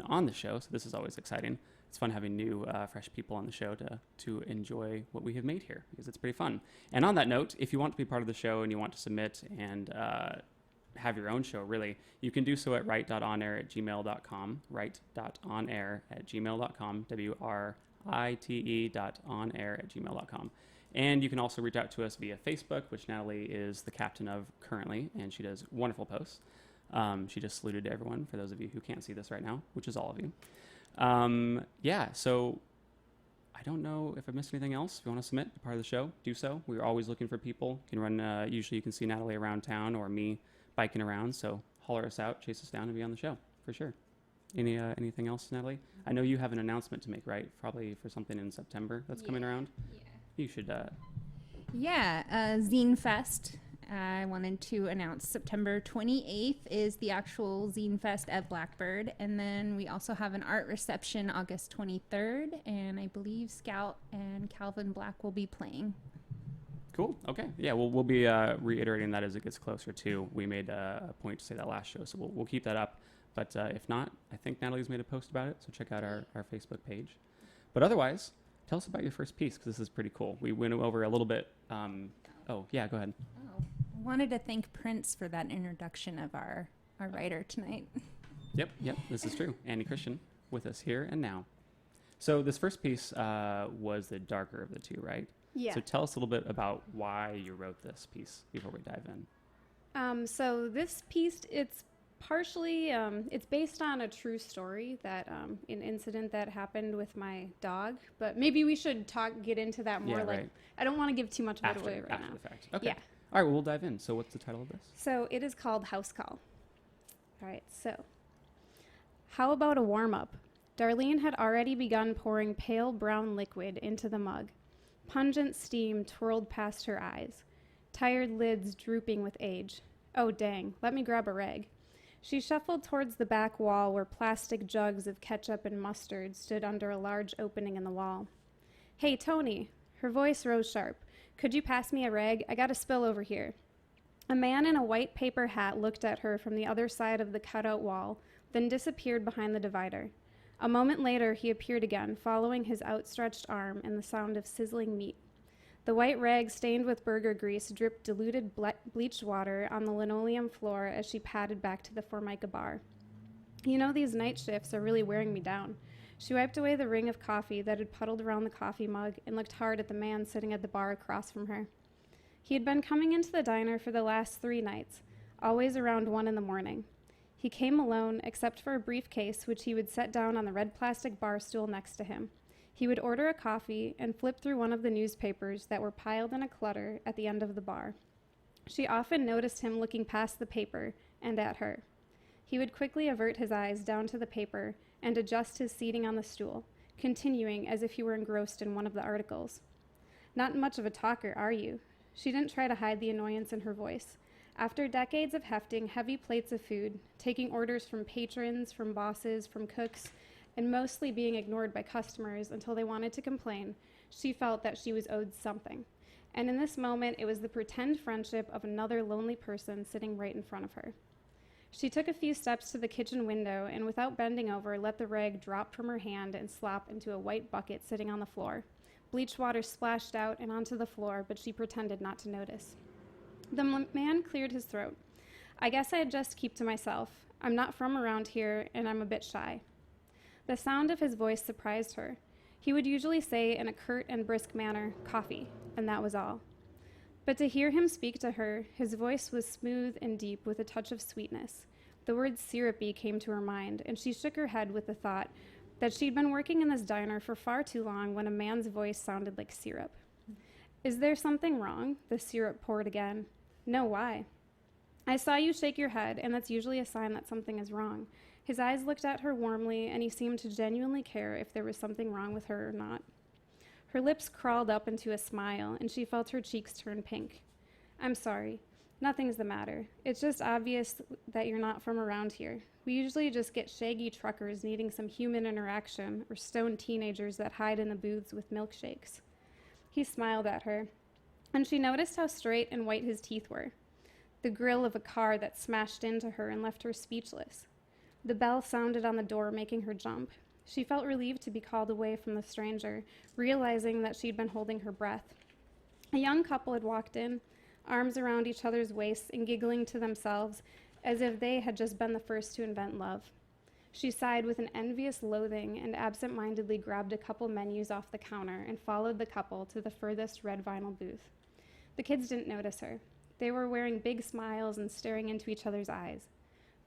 on the show, so this is always exciting. It's fun having new, fresh people on the show to enjoy what we have made here, because it's pretty fun. And on that note, if you want to be part of the show and you want to submit and have your own show, really, you can do so at write.onair@gmail.com, write.onair@gmail.com, WRITE.onair@gmail.com. And you can also reach out to us via Facebook, which Natalie is the captain of currently, and she does wonderful posts. She just saluted to everyone, for those of you who can't see this right now, which is all of you. So I don't know if I missed anything else. If you want to submit, be part of the show, do so. We're always looking for people. You can run, usually you can see Natalie around town or me biking around, so holler us out, chase us down, and be on the show, for sure. Anything else, Natalie? I know you have an announcement to make, right? Probably for something in September that's coming around. Yeah. You should... Zine Fest. I wanted to announce September 28th is the actual Zine Fest at Blackbird. And then we also have an art reception August 23rd. And I believe Scout and Calvin Black will be playing. Cool. Okay. Yeah, we'll be reiterating that as it gets closer too. We made a point to say that last show, so we'll keep that up. But if not, I think Natalie's made a post about it, so check out our Facebook page. But otherwise, tell us about your first piece, because this is pretty cool. We went over a little bit. Go ahead. I wanted to thank Prince for that introduction of our writer tonight. Yep, this is true. Annie Christian with us here and now. So this first piece was the darker of the two, right? Yeah. So tell us a little bit about why you wrote this piece before we dive in. So this piece, it's partially, it's based on a true story that an incident that happened with my dog. But maybe we should get into that more. Yeah, like, right. I don't want to give too much of it away right after now. the fact. Okay. Yeah. All right, well, we'll dive in. So what's the title of this? So it is called House Call. All right, so how about a warm-up? Darlene had already begun pouring pale brown liquid into the mug. Pungent steam twirled past her eyes, tired lids drooping with age. Oh, dang, let me grab a rag. She shuffled towards the back wall where plastic jugs of ketchup and mustard stood under a large opening in the wall. Hey, Tony. Her voice rose sharp. Could you pass me a rag? I got a spill over here. A man in a white paper hat looked at her from the other side of the cutout wall, then disappeared behind the divider. A moment later, he appeared again, following his outstretched arm and the sound of sizzling meat. The white rag stained with burger grease dripped diluted bleached water on the linoleum floor as she padded back to the Formica bar. You know, these night shifts are really wearing me down. She wiped away the ring of coffee that had puddled around the coffee mug and looked hard at the man sitting at the bar across from her. He had been coming into the diner for the last 3 nights, always around 1 a.m. He came alone, except for a briefcase which he would set down on the red plastic bar stool next to him. He would order a coffee and flip through one of the newspapers that were piled in a clutter at the end of the bar. She often noticed him looking past the paper and at her. He would quickly avert his eyes down to the paper and adjust his seating on the stool, continuing as if he were engrossed in one of the articles. Not much of a talker, are you? She didn't try to hide the annoyance in her voice. After decades of hefting heavy plates of food, taking orders from patrons, from bosses, from cooks, and mostly being ignored by customers until they wanted to complain, she felt that she was owed something. And in this moment, it was the pretend friendship of another lonely person sitting right in front of her. She took a few steps to the kitchen window and, without bending over, let the rag drop from her hand and slop into a white bucket sitting on the floor. Bleach water splashed out and onto the floor, but she pretended not to notice. The man cleared his throat. I guess I'd just keep to myself. I'm not from around here, and I'm a bit shy. The sound of his voice surprised her. He would usually say in a curt and brisk manner, coffee, and that was all. But to hear him speak to her, his voice was smooth and deep with a touch of sweetness. The word syrupy came to her mind, and she shook her head with the thought that she'd been working in this diner for far too long when a man's voice sounded like syrup. Is there something wrong? The syrup poured again. No, why? I saw you shake your head, and that's usually a sign that something is wrong. His eyes looked at her warmly, and he seemed to genuinely care if there was something wrong with her or not. Her lips crawled up into a smile, and she felt her cheeks turn pink. I'm sorry. Nothing's the matter. It's just obvious that you're not from around here. We usually just get shaggy truckers needing some human interaction or stoned teenagers that hide in the booths with milkshakes. He smiled at her, and she noticed how straight and white his teeth were, the grill of a car that smashed into her and left her speechless. The bell sounded on the door, making her jump. She felt relieved to be called away from the stranger, realizing that she'd been holding her breath. A young couple had walked in, arms around each other's waists and giggling to themselves as if they had just been the first to invent love. She sighed with an envious loathing and absent-mindedly grabbed a couple menus off the counter and followed the couple to the furthest red vinyl booth. The kids didn't notice her. They were wearing big smiles and staring into each other's eyes.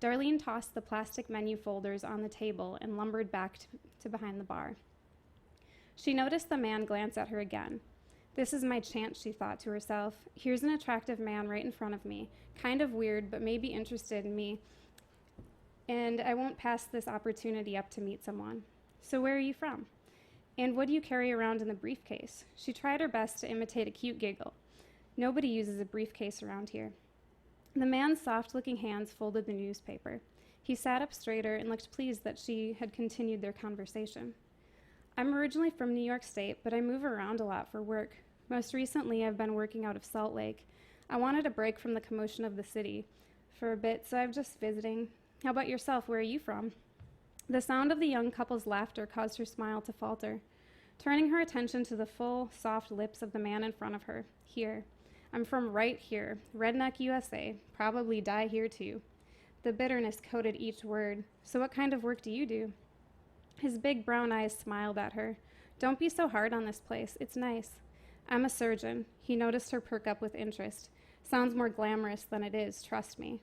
Darlene tossed the plastic menu folders on the table and lumbered back to behind the bar. She noticed the man glance at her again. This is my chance, she thought to herself. Here's an attractive man right in front of me, kind of weird, but maybe interested in me, and I won't pass this opportunity up to meet someone. So where are you from? And what do you carry around in the briefcase? She tried her best to imitate a cute giggle. Nobody uses a briefcase around here. The man's soft-looking hands folded the newspaper. He sat up straighter and looked pleased that she had continued their conversation. I'm originally from New York State, but I move around a lot for work. Most recently, I've been working out of Salt Lake. I wanted a break from the commotion of the city for a bit, so I'm just visiting. How about yourself? Where are you from? The sound of the young couple's laughter caused her smile to falter. Turning her attention to the full, soft lips of the man in front of her. Here. I'm from right here. Redneck, USA. Probably die here, too. The bitterness coated each word. So what kind of work do you do? His big brown eyes smiled at her. Don't be so hard on this place. It's nice. I'm a surgeon. He noticed her perk up with interest. Sounds more glamorous than it is, trust me.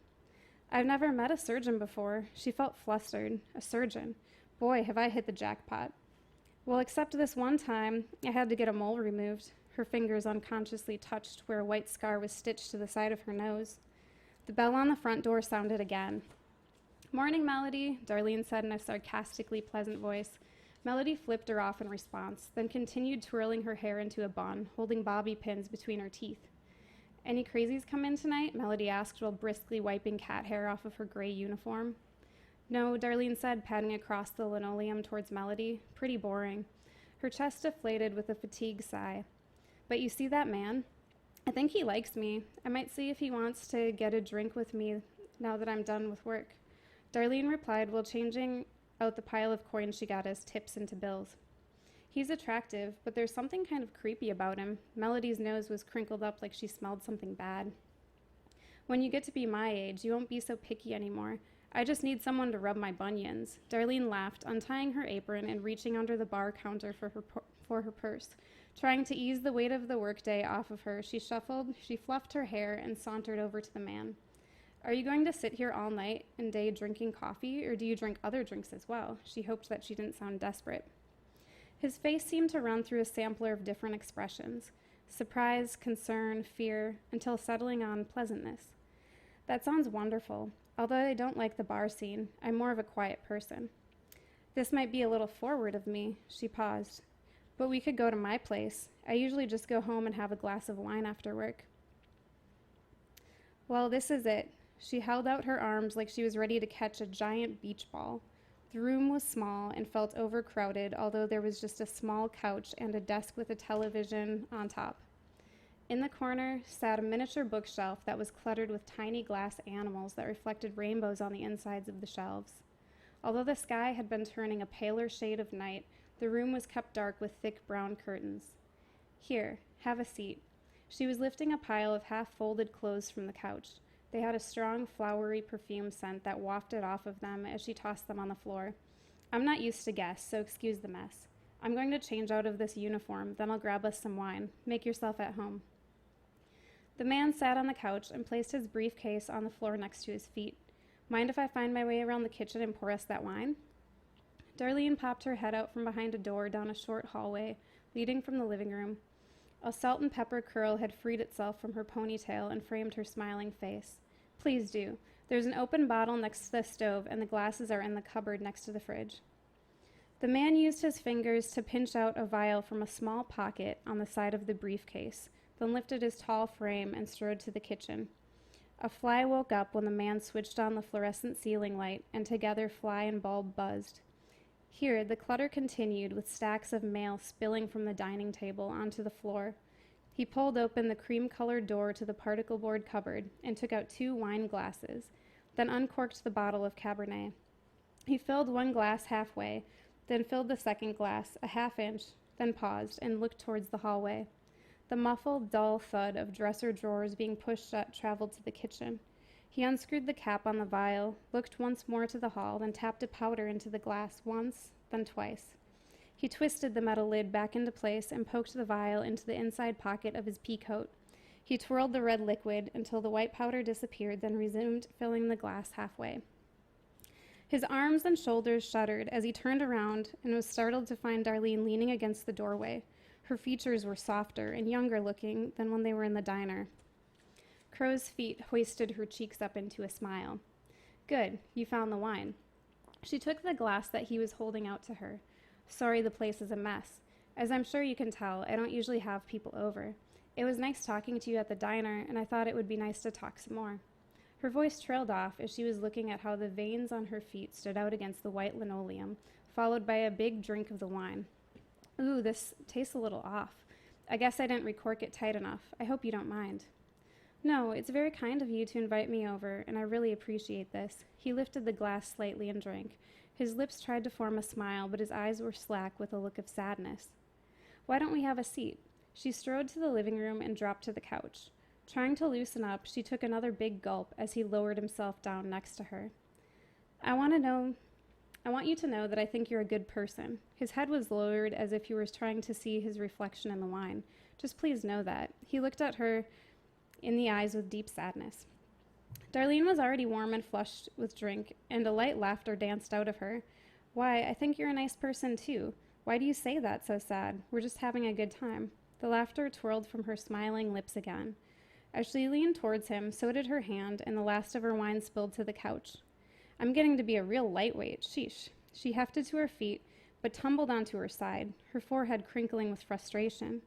I've never met a surgeon before. She felt flustered. A surgeon. Boy, have I hit the jackpot. Well, except this one time, I had to get a mole removed. Her fingers unconsciously touched where a white scar was stitched to the side of her nose. The bell on the front door sounded again. Morning, Melody, Darlene said in a sarcastically pleasant voice. Melody flipped her off in response, then continued twirling her hair into a bun, holding bobby pins between her teeth. Any crazies come in tonight? Melody asked while briskly wiping cat hair off of her gray uniform. No, Darlene said, patting across the linoleum towards Melody. Pretty boring. Her chest deflated with a fatigue sigh. But you see that man? I think he likes me. I might see if he wants to get a drink with me now that I'm done with work. Darlene replied while changing out the pile of coins she got as tips into bills. He's attractive, but there's something kind of creepy about him. Melody's nose was crinkled up like she smelled something bad. When you get to be my age, you won't be so picky anymore. I just need someone to rub my bunions. Darlene laughed, untying her apron and reaching under the bar counter for her purse. Trying to ease the weight of the workday off of her, she fluffed her hair and sauntered over to the man. Are you going to sit here all night and day drinking coffee, or do you drink other drinks as well? She hoped that she didn't sound desperate. His face seemed to run through a sampler of different expressions. Surprise, concern, fear, until settling on pleasantness. That sounds wonderful. Although I don't like the bar scene, I'm more of a quiet person. This might be a little forward of me, she paused. But we could go to my place. I usually just go home and have a glass of wine after work. Well, this is it. She held out her arms like she was ready to catch a giant beach ball. The room was small and felt overcrowded, although there was just a small couch and a desk with a television on top. In the corner sat a miniature bookshelf that was cluttered with tiny glass animals that reflected rainbows on the insides of the shelves. Although the sky had been turning a paler shade of night, the room was kept dark with thick brown curtains. Here, have a seat. She was lifting a pile of half-folded clothes from the couch. They had a strong, flowery perfume scent that wafted off of them as she tossed them on the floor. I'm not used to guests, so excuse the mess. I'm going to change out of this uniform, then I'll grab us some wine. Make yourself at home. The man sat on the couch and placed his briefcase on the floor next to his feet. Mind if I find my way around the kitchen and pour us that wine? Darlene popped her head out from behind a door down a short hallway, leading from the living room. A salt and pepper curl had freed itself from her ponytail and framed her smiling face. Please do. There's an open bottle next to the stove, and the glasses are in the cupboard next to the fridge. The man used his fingers to pinch out a vial from a small pocket on the side of the briefcase, then lifted his tall frame and strode to the kitchen. A fly woke up when the man switched on the fluorescent ceiling light, and together fly and bulb buzzed. Here, the clutter continued, with stacks of mail spilling from the dining table onto the floor. He pulled open the cream-colored door to the particle board cupboard and took out 2 wine glasses, then uncorked the bottle of Cabernet. He filled one glass halfway, then filled the second glass a half inch, then paused and looked towards the hallway. The muffled, dull thud of dresser drawers being pushed shut traveled to the kitchen. He unscrewed the cap on the vial, looked once more to the hall, then tapped a powder into the glass once, then twice. He twisted the metal lid back into place and poked the vial into the inside pocket of his pea coat. He twirled the red liquid until the white powder disappeared, then resumed filling the glass halfway. His arms and shoulders shuddered as he turned around and was startled to find Darlene leaning against the doorway. Her features were softer and younger looking than when they were in the diner. Crow's feet hoisted her cheeks up into a smile. Good, you found the wine. She took the glass that he was holding out to her. Sorry the place is a mess. As I'm sure you can tell, I don't usually have people over. It was nice talking to you at the diner, and I thought it would be nice to talk some more. Her voice trailed off as she was looking at how the veins on her feet stood out against the white linoleum, followed by a big drink of the wine. Ooh, this tastes a little off. I guess I didn't recork it tight enough. I hope you don't mind. No, it's very kind of you to invite me over, and I really appreciate this. He lifted the glass slightly and drank. His lips tried to form a smile, but his eyes were slack with a look of sadness. Why don't we have a seat? She strode to the living room and dropped to the couch. Trying to loosen up, she took another big gulp as he lowered himself down next to her. I want you to know that I think you're a good person. His head was lowered as if he was trying to see his reflection in the wine. Just please know that. He looked at her in the eyes with deep sadness. Darlene was already warm and flushed with drink, and a light laughter danced out of her. Why, I think you're a nice person, too. Why do you say that so sad? We're just having a good time. The laughter twirled from her smiling lips again. As she leaned towards him, so did her hand, and the last of her wine spilled to the couch. I'm getting to be a real lightweight. Sheesh. She hefted to her feet, but tumbled onto her side, her forehead crinkling with frustration.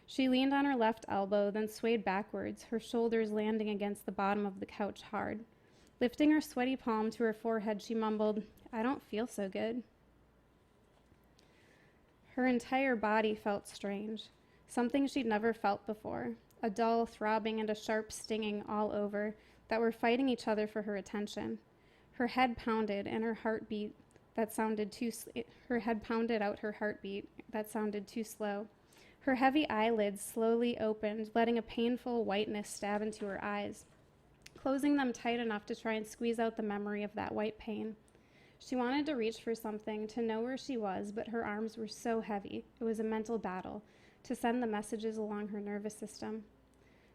She leaned on her left elbow, then swayed backwards, her shoulders landing against the bottom of the couch hard. Lifting her sweaty palm to her forehead, she mumbled, I don't feel so good. Her entire body felt strange, something she'd never felt before, a dull throbbing and a sharp stinging all over that were fighting each other for her attention. Her head pounded and her heartbeat her head pounded out her heartbeat that sounded too slow. Her heavy eyelids slowly opened, letting a painful whiteness stab into her eyes, closing them tight enough to try and squeeze out the memory of that white pain. She wanted to reach for something, to know where she was, but her arms were so heavy, it was a mental battle, to send the messages along her nervous system.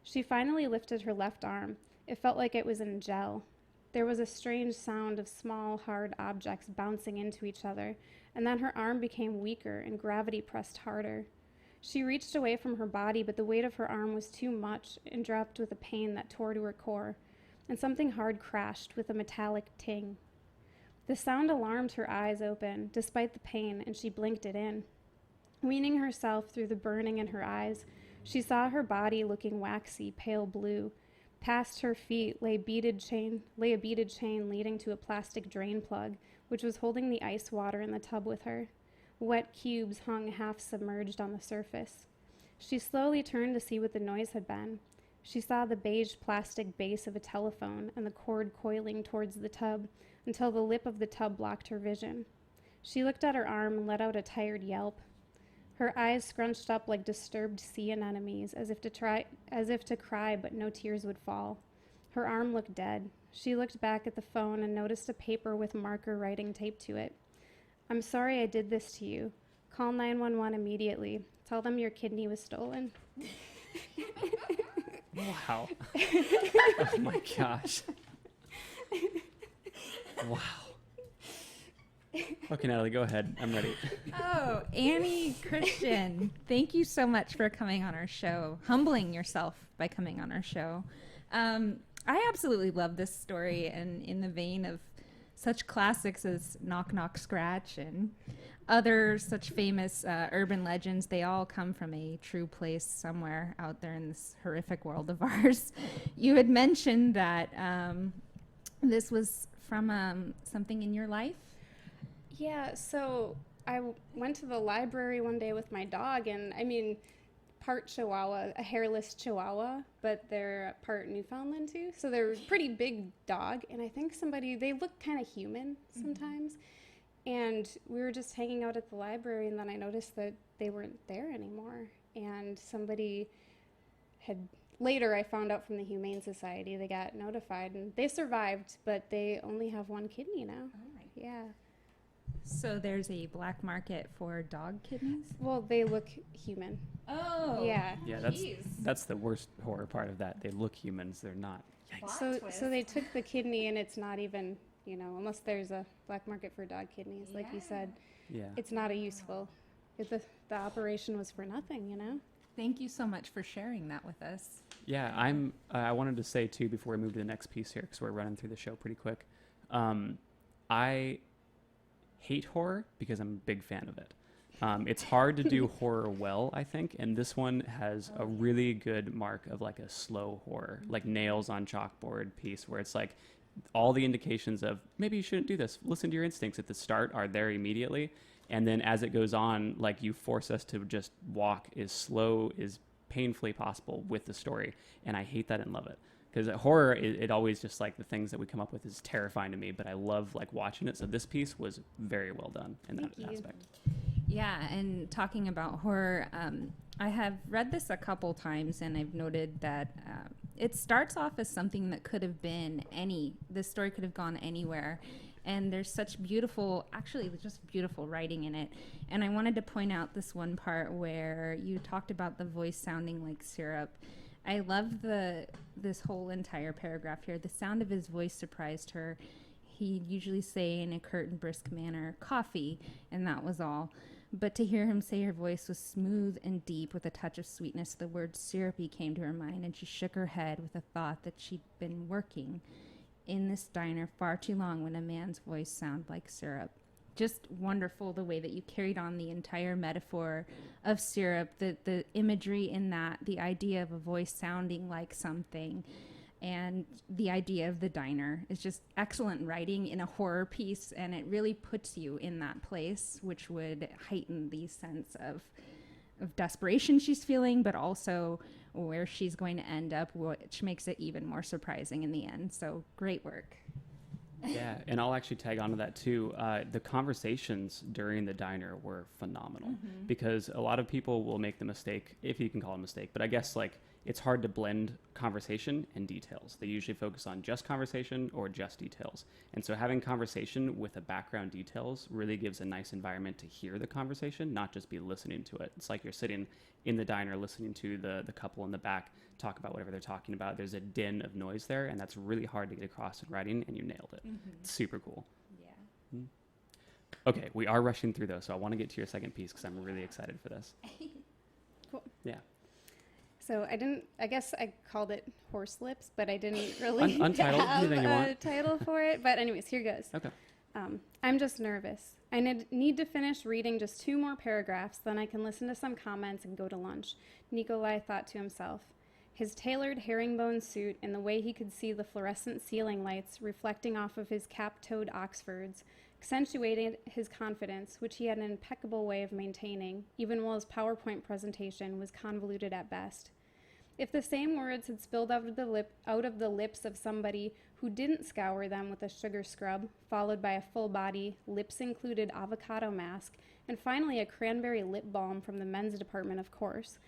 She finally lifted her left arm. It felt like it was in gel. There was a strange sound of small, hard objects bouncing into each other, and then her arm became weaker and gravity pressed harder. She reached away from her body, but the weight of her arm was too much and dropped with a pain that tore to her core, and something hard crashed with a metallic ting. The sound alarmed her eyes open, despite the pain, and she blinked it in. Weaning herself through the burning in her eyes, she saw her body looking waxy, pale blue. Past her feet lay a beaded chain leading to a plastic drain plug, which was holding the ice water in the tub with her. Wet cubes hung half submerged on the surface. She slowly turned to see what the noise had been. She saw the beige plastic base of a telephone and the cord coiling towards the tub until the lip of the tub blocked her vision. She looked at her arm and let out a tired yelp. Her eyes scrunched up like disturbed sea anemones, as if to cry, but no tears would fall. Her arm looked dead. She looked back at the phone and noticed a paper with marker writing taped to it. I'm sorry I did this to you. Call 911 immediately. Tell them your kidney was stolen. Wow. Oh my gosh. Wow. Okay, Natalie, go ahead. I'm ready. Oh, Annie Christian, thank you so much for coming on our show, humbling yourself by coming on our show. I absolutely love this story, and in the vein of such classics as Knock Knock Scratch and other such famous urban legends, they all come from a true place somewhere out there in this horrific world of ours. You had mentioned that this was from something in your life. Yeah, so I went to the library one day with my dog, and I mean, part Chihuahua, a hairless Chihuahua, but they're part Newfoundland too. So they're a pretty big dog. And I think they look kind of human sometimes. And we were just hanging out at the library, and then I noticed that they weren't there anymore. And later I found out from the Humane Society, they got notified, and they survived, but they only have one kidney now. Oh my. Yeah. So there's a black market for dog kidneys? Well, they look human. Oh. Yeah. Yeah, that's the worst horror part of that. They look humans, they're not. Yikes. So they took the kidney, and it's not even, unless there's a black market for dog kidneys, like you said, Yeah. it's not a useful. The operation was for nothing. Thank you so much for sharing that with us. Yeah, I wanted to say too before we move to the next piece here, because we're running through the show pretty quick. I hate horror because I'm a big fan of it. It's hard to do horror well, I think, and this one has a really good mark of like a slow horror, like nails on chalkboard piece, where it's like all the indications of maybe you shouldn't do this. Listen to your instincts at the start are there immediately, and then as it goes on, like you force us to just walk as slow as painfully possible with the story, and I hate that and love it. Because horror, it always just like the things that we come up with is terrifying to me, but I love like watching it. So this piece was very well done in that aspect. Yeah, and talking about horror, I have read this a couple times, and I've noted that it starts off as something that could have been this story could have gone anywhere. And there's such just beautiful writing in it. And I wanted to point out this one part where you talked about the voice sounding like syrup. I love this whole entire paragraph here. The sound of his voice surprised her. He'd usually say in a curt and brisk manner, "Coffee," and that was all. But to hear him say her voice was smooth and deep with a touch of sweetness, the word syrupy came to her mind, and she shook her head with a thought that she'd been working in this diner far too long when a man's voice sounded like syrup. Just wonderful the way that you carried on the entire metaphor of syrup, the imagery in that, the idea of a voice sounding like something, and the idea of the diner is just excellent writing in a horror piece, and it really puts you in that place, which would heighten the sense of desperation she's feeling, but also where she's going to end up, which makes it even more surprising in the end. So great work. Yeah, and I'll actually tag onto that too. The conversations during the diner were phenomenal because a lot of people will make the mistake, if you can call it a mistake, but I guess like it's hard to blend conversation and details. They usually focus on just conversation or just details. And so having conversation with the background details really gives a nice environment to hear the conversation, not just be listening to it. It's like you're sitting in the diner listening to the couple in the back talk about whatever they're talking about. There's a din of noise there, and that's really hard to get across in writing, and you nailed it. It's super cool. Yeah. Okay, we are rushing through though, so I want to get to your second piece because I'm really excited for this. Cool. Yeah. So I guess I called it Horse Lips, but I didn't really Untitled, have anything you a want. title for it. But anyways, here goes. Okay. I'm just nervous. I need to finish reading just 2 more paragraphs, then I can listen to some comments and go to lunch, Nikolai thought to himself. His tailored herringbone suit and the way he could see the fluorescent ceiling lights reflecting off of his cap-toed Oxfords accentuated his confidence, which he had an impeccable way of maintaining, even while his PowerPoint presentation was convoluted at best. If the same words had spilled out of the lips of somebody who didn't scour them with a sugar scrub, followed by a full-body, lips-included avocado mask, and finally a cranberry lip balm from the men's department, of course,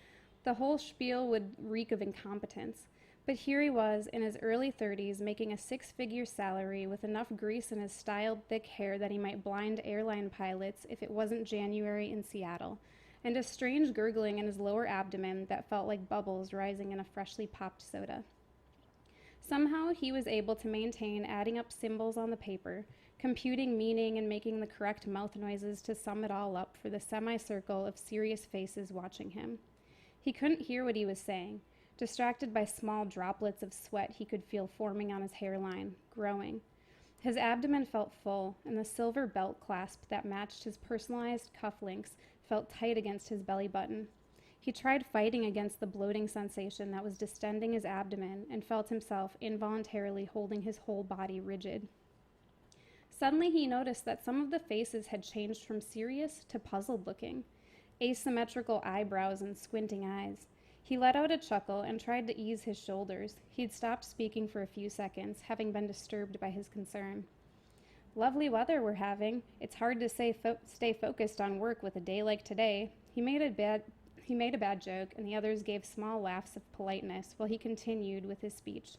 the whole spiel would reek of incompetence. But here he was, in his early 30s, making a 6-figure salary with enough grease in his styled thick hair that he might blind airline pilots if it wasn't January in Seattle, and a strange gurgling in his lower abdomen that felt like bubbles rising in a freshly popped soda. Somehow he was able to maintain adding up symbols on the paper, computing meaning and making the correct mouth noises to sum it all up for the semicircle of serious faces watching him. He couldn't hear what he was saying. Distracted by small droplets of sweat he could feel forming on his hairline, growing. His abdomen felt full, and the silver belt clasp that matched his personalized cufflinks felt tight against his belly button. He tried fighting against the bloating sensation that was distending his abdomen and felt himself involuntarily holding his whole body rigid. Suddenly he noticed that some of the faces had changed from serious to puzzled looking. asymmetrical eyebrows and squinting eyes. He let out a chuckle and tried to ease his shoulders. He'd stopped speaking for a few seconds, having been disturbed by his concern. Lovely weather we're having. It's hard to stay focused on work with a day like today. He made a bad joke, and the others gave small laughs of politeness while he continued with his speech.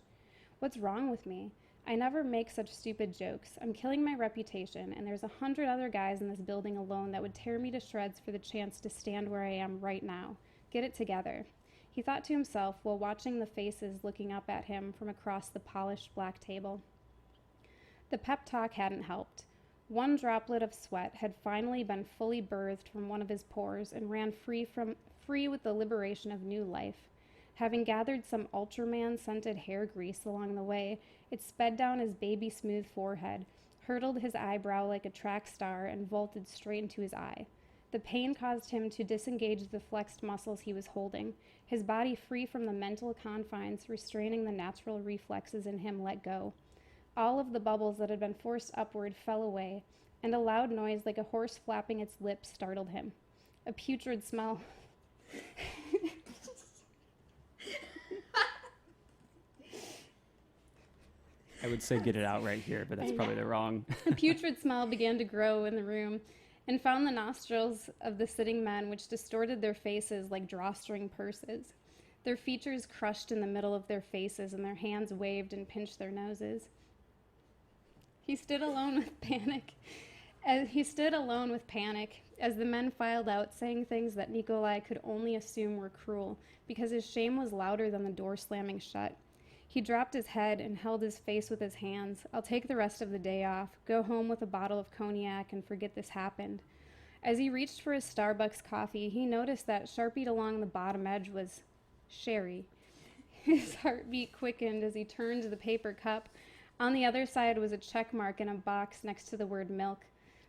What's wrong with me? I never make such stupid jokes. I'm killing my reputation, and there's 100 other guys in this building alone that would tear me to shreds for the chance to stand where I am right now. Get it together. He thought to himself while watching the faces looking up at him from across the polished black table. The pep talk hadn't helped. One droplet of sweat had finally been fully birthed from one of his pores and ran free with the liberation of new life. Having gathered some Ultraman-scented hair grease along the way, it sped down his baby-smooth forehead, hurtled his eyebrow like a track star, and vaulted straight into his eye. The pain caused him to disengage the flexed muscles he was holding. His body, free from the mental confines restraining the natural reflexes in him, let go. All of the bubbles that had been forced upward fell away, and a loud noise like a horse flapping its lips startled him. A putrid smell... I would say get it out right here, but that's probably the wrong. A putrid smell began to grow in the room and found the nostrils of the sitting men, which distorted their faces like drawstring purses. Their features crushed in the middle of their faces, and their hands waved and pinched their noses. He stood alone with panic as the men filed out, saying things that Nikolai could only assume were cruel, because his shame was louder than the door slamming shut. He dropped his head and held his face with his hands. I'll take the rest of the day off, go home with a bottle of cognac, and forget this happened. As he reached for his Starbucks coffee, he noticed that sharpied along the bottom edge was sherry. His heartbeat quickened as he turned the paper cup. On the other side was a check mark in a box next to the word milk.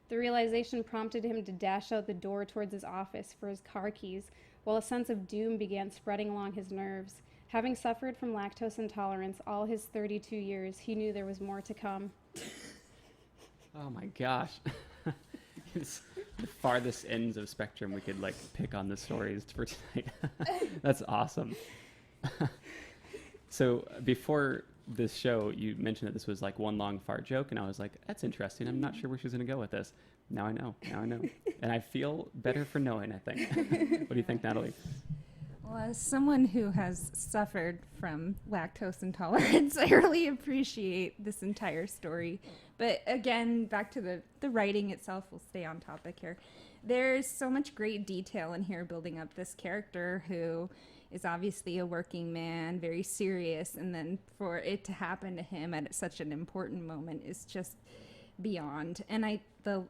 The realization prompted him to dash out the door towards his office for his car keys, while a sense of doom began spreading along his nerves. Having suffered from lactose intolerance all his 32 years, he knew there was more to come. Oh my gosh. It's the farthest ends of spectrum we could pick on the stories for tonight. That's awesome. So before this show, you mentioned that this was one long fart joke, and I was like, that's interesting. I'm not sure where she's going to go with this. Now I know. And I feel better for knowing, I think. What do you think, Natalie? Well, as someone who has suffered from lactose intolerance, I really appreciate this entire story. But again, back to the writing itself, we'll stay on topic here. There's so much great detail in here building up this character who is obviously a working man, very serious, and then for it to happen to him at such an important moment is just beyond. And I'm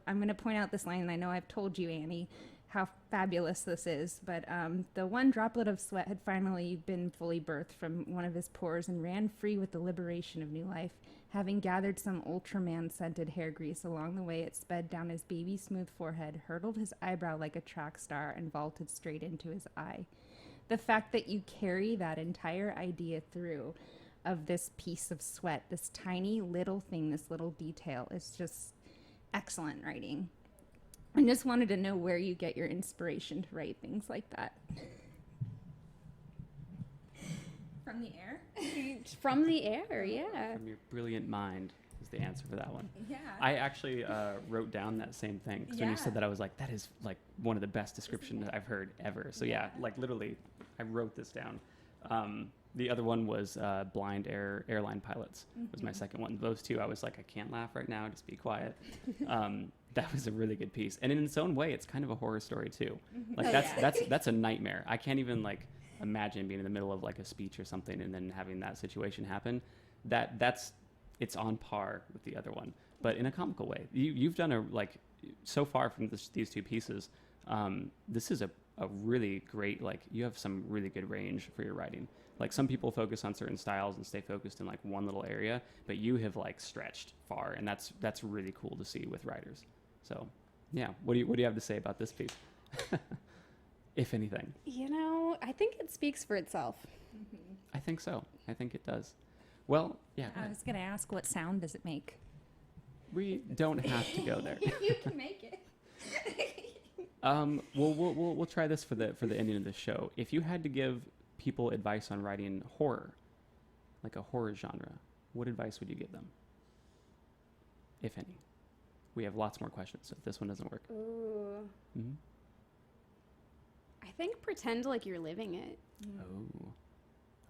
going to point out this line, and I know I've told you, Annie, how fabulous this is, but the one droplet of sweat had finally been fully birthed from one of his pores and ran free with the liberation of new life. Having gathered some Ultraman-scented hair grease along the way, it sped down his baby-smooth forehead, hurtled his eyebrow like a track star, and vaulted straight into his eye. The fact that you carry that entire idea through of this piece of sweat, this tiny little thing, this little detail, is just excellent writing. I just wanted to know where you get your inspiration to write things like that. From the air? From the air, yeah. From your brilliant mind is the answer for that one. Yeah. I actually wrote down that same thing, because when you said that, I was like, that is one of the best descriptions I've heard ever. So yeah, literally, I wrote this down. The other one was blind airline pilots was my second one. Those two, I was like, I can't laugh right now, just be quiet. That was a really good piece. And in its own way, it's kind of a horror story too. That's a nightmare. I can't even imagine being in the middle of a speech or something and then having that situation happen. It's on par with the other one, but in a comical way. You've done so far from these two pieces, this is a really great, you have some really good range for your writing. Some people focus on certain styles and stay focused in one little area, but you have stretched far, and that's really cool to see with writers. So yeah, what do you have to say about this piece? If anything. I think it speaks for itself. Mm-hmm. I think so. I think it does. Well, yeah. I was going to ask, what sound does it make? We don't have to go there. You can make it. We'll try this for the ending of the show. If you had to give people advice on writing horror, like a horror genre, what advice would you give them, if any? We have lots more questions, so if this one doesn't work. Ooh. Mm-hmm. I think pretend like you're living it. Oh,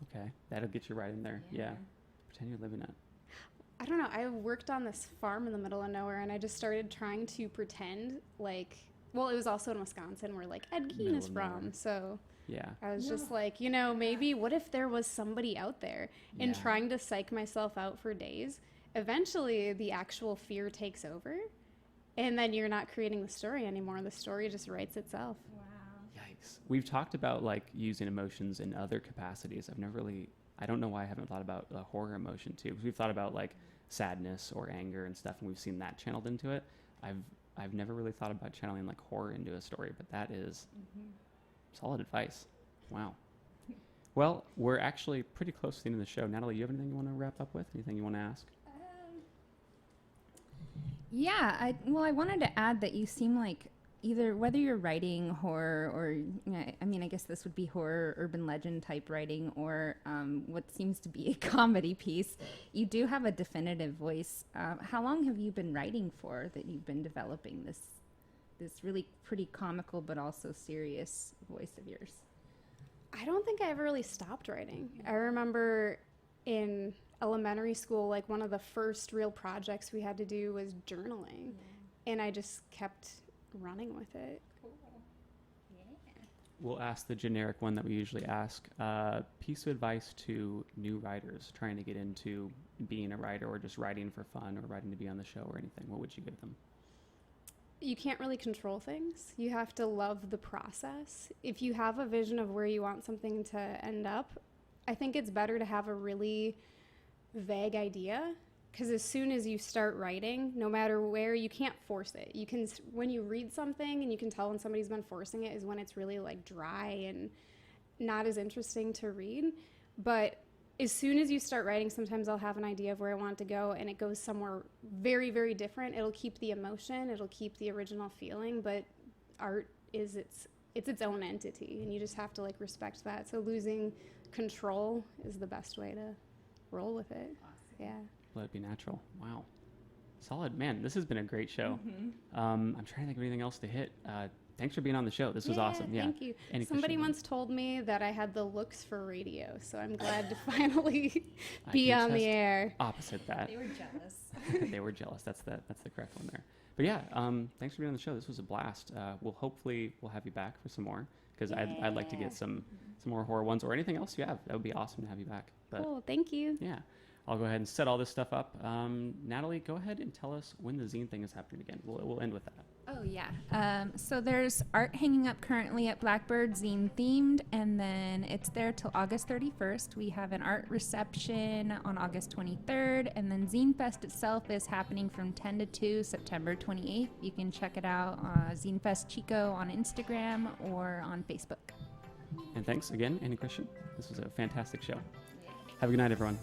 okay. That'll get you right in there. Yeah. Pretend you're living it. I don't know. I worked on this farm in the middle of nowhere, and I just started trying to pretend like, well, it was also in Wisconsin where like Ed Gein is from. So Yeah. I was just like, maybe what if there was somebody out there, and Yeah. trying to psych myself out for days. Eventually the actual fear takes over, and then you're not creating the story anymore. The story just writes itself. Yikes. We've talked about like using emotions in other capacities. I don't know why I haven't thought about a horror emotion too. 'Cause we've thought about like sadness or anger and stuff, and we've seen that channeled into it. I've never really thought about channeling like horror into a story, but that is solid advice. Wow. Well, we're actually pretty close to the end of the show. Natalie, you have anything you want to wrap up with? Anything you want to ask? Yeah, I wanted to add that you seem like whether you're writing horror or, I guess this would be horror, urban legend type writing, or what seems to be a comedy piece, you do have a definitive voice. How long have you been writing for that you've been developing this really pretty comical but also serious voice of yours? I don't think I ever really stopped writing. I remember in elementary school, like one of the first real projects we had to do was journaling, and I just kept running with it. We'll ask the generic one that we usually ask. Piece of advice to new writers trying to get into being a writer, or just writing for fun, or writing to be on the show or anything. What would you give them? You can't really control things. You have to love the process. If you have a vision of where you want something to end up, I think it's better to have a really vague idea, because as soon as you start writing, no matter where, you can't force it. You can, when you read something and you can tell when somebody's been forcing it, is when it's really like dry and not as interesting to read. But as soon as you start writing, sometimes I'll have an idea of where I want it to go, and it goes somewhere very, very different. It'll keep the emotion, it'll keep the original feeling, but art is its own entity, and you just have to like respect that. So losing control is the best way to roll with it. Awesome. Yeah. Let it be natural. Wow. Solid. Man, this has been a great show. I'm trying to think of anything else to hit. Thanks for being on the show. This was awesome. Yeah. Thank you. Any Somebody question? once told me that I had the looks for radio, so I'm glad to finally I be can on the attest air. Opposite that. They were jealous. They were jealous. That's the correct one there. But yeah, thanks for being on the show. This was a blast. Hopefully we'll have you back for some more, because I'd like to get some more horror ones, or anything else you have. That would be awesome to have you back. But Cool. Thank you. yeah, I'll go ahead and set all this stuff up. Natalie, go ahead and tell us when the zine thing is happening again. We'll end with that. Oh, yeah. So there's art hanging up currently at Blackbird, zine themed, and then it's there till August 31st. We have an art reception on August 23rd, and then Zine Fest itself is happening from 10 to 2, September 28th. You can check it out, Zine Fest Chico on Instagram or on Facebook. And thanks again, Annie Christian. This was a fantastic show. Have a good night, everyone.